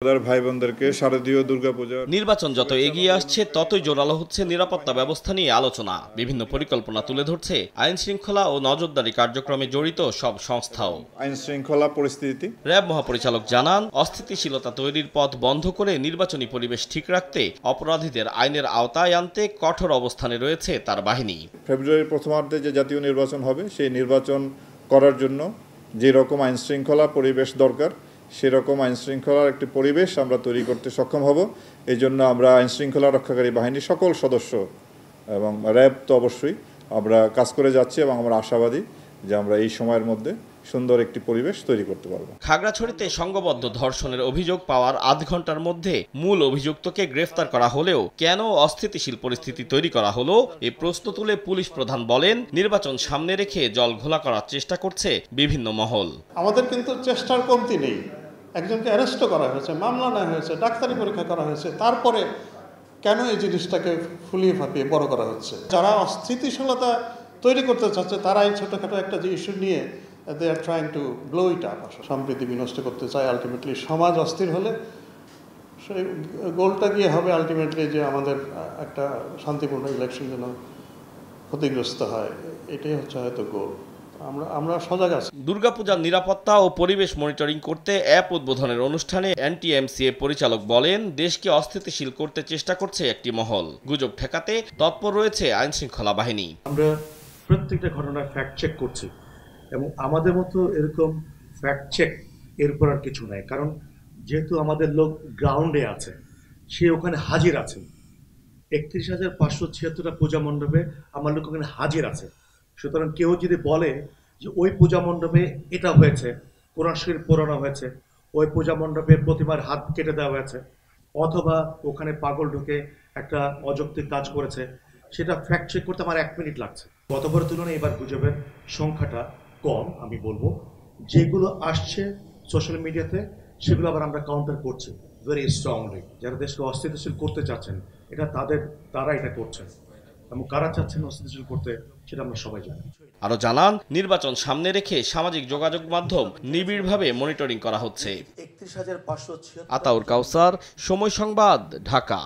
ভাই বোনদেরকে শারদীয় দুর্গাপূজা। নির্বাচন যত এগিয়ে আসছে ততই জোরালো হচ্ছে নিরাপত্তা ব্যবস্থা নিয়ে আলোচনা। বিভিন্ন পরিকল্পনা তুলে ধরছে আইন শৃঙ্খলা ও নজরদারি কার্যক্রমে জড়িত সব সংস্থাও। আইন শৃঙ্খলা পরিস্থিতি র্যাব মহাপরিচালক জানান, অস্থিতিশীলতা তৈরির পথ বন্ধ করে নির্বাচনী পরিবেশ ঠিক রাখতে অপরাধীদের আইনের আওতায় আনতে কঠোর অবস্থানে রয়েছে তার বাহিনী। ফেব্রুয়ারির প্রথমার্ধে যে জাতীয় নির্বাচন হবে সেই নির্বাচন করার জন্য যে রকম আইন শৃঙ্খলা পরিবেশ দরকার সেরকম আইন শৃঙ্খলার একটি পরিবেশ আমরা তৈরি করতে সক্ষম হব। এই জন্য আমরা আইন শৃঙ্খলা রক্ষাকারী বাহিনীর সকল সদস্য এবং র্যাব তো অবশ্যই আমরা কাজ করে যাচ্ছি এবং আমরা আশাবাদী যে আমরা এই সময়ের মধ্যে সুন্দর একটি পরিবেশ তৈরি করতে পারব। খাগড়াছড়িতে সংঘবদ্ধ ধর্ষণের অভিযোগ পাওয়ার আধ ঘন্টার মধ্যে মূল অভিযুক্তকে গ্রেফতার করা হলেও কেন অস্থিতিশীল পরিস্থিতি তৈরি করা হলো এই প্রশ্ন তুলে পুলিশ প্রধান বলেন, নির্বাচন সামনে রেখে জল ঘোলা করার চেষ্টা করছে বিভিন্ন মহল। আমাদের কিন্তু চেষ্টার কমতি নেই। একজনকে অ্যারেস্টও করা হয়েছে, মামলা নেওয়া হয়েছে, ডাক্তারি পরীক্ষা করা হয়েছে, তারপরে কেন এই জিনিসটাকে ফুলিয়ে ফাঁপিয়ে বড় করা হচ্ছে? যারা অস্থিতিশীলতা তৈরি করতে চাচ্ছে তারা এই ছোটোখাটো একটা যে ইস্যু নিয়ে they are trying to blow it up, সম্প্রীতি বিনষ্ট করতে চায়। আলটিমেটলি সমাজ অস্থির হলে সেই গোলটা গিয়ে হবে আলটিমেটলি যে আমাদের একটা শান্তিপূর্ণ ইলেকশন যেন ক্ষতিগ্রস্ত হয়, এটাই হচ্ছে হয়তো গোল। আমরা সজাগ আছি। দুর্গাপূজার নিরাপত্তা ও পরিবেশ মনিটরিং করতে অ্যাপ উদ্বোধনের অনুষ্ঠানে এনটিএমসিএ পরিচালক বলেন, দেশকে অস্থিতিশীল করতে চেষ্টা করছে একটি মহল। গুজব ঠেকাতে তৎপর রয়েছে আইন শৃঙ্খলা বাহিনী। আমরা প্রত্যেকটা ঘটনার ফ্যাক্ট চেক করছি এবং আমাদের মতো এরকম ফ্যাক্ট চেক এরপর আর কিছু নাই, কারণ যেহেতু আমাদের লোক গ্রাউন্ডে আছে, সে ওখানে হাজির আছেন। 31,576টা পূজা মণ্ডপে আমার লোক ওখানে হাজির আছে। সুতরাং কেউ যদি বলে যে ওই পূজা মণ্ডপে এটা হয়েছে, কোরআন শরীফ পড়ানো হয়েছে, ওই পূজা মণ্ডপে প্রতিমার হাত কেটে দেওয়া হয়েছে, অথবা ওখানে পাগল ঢুকে একটা অযৌক্তিক কাজ করেছে, সেটা ফ্যাক্ট চেক করতে আমার 1 মিনিট লাগছে। গতবারের তুলনায় এবার গুজবের সংখ্যাটা কম, আমি বলবো। যেগুলো আসছে সোশ্যাল মিডিয়াতে সেগুলো আবার আমরা কাউন্টার করছি ভেরি স্ট্রংলি। যারা দেশকে অস্থিতিশীল করতে চাচ্ছেন এটা তারা এটা করছেন, এবং কারা চাচ্ছেন অস্থিতিশীল করতে সেটা আমরা সবাই জানি। আরো জানান, নির্বাচন সামনে রেখে সামাজিক যোগাযোগ মাধ্যম নিবিড়ভাবে মনিটরিং করা হচ্ছে। আতাউর কাউসার, সময় সংবাদ, ঢাকা।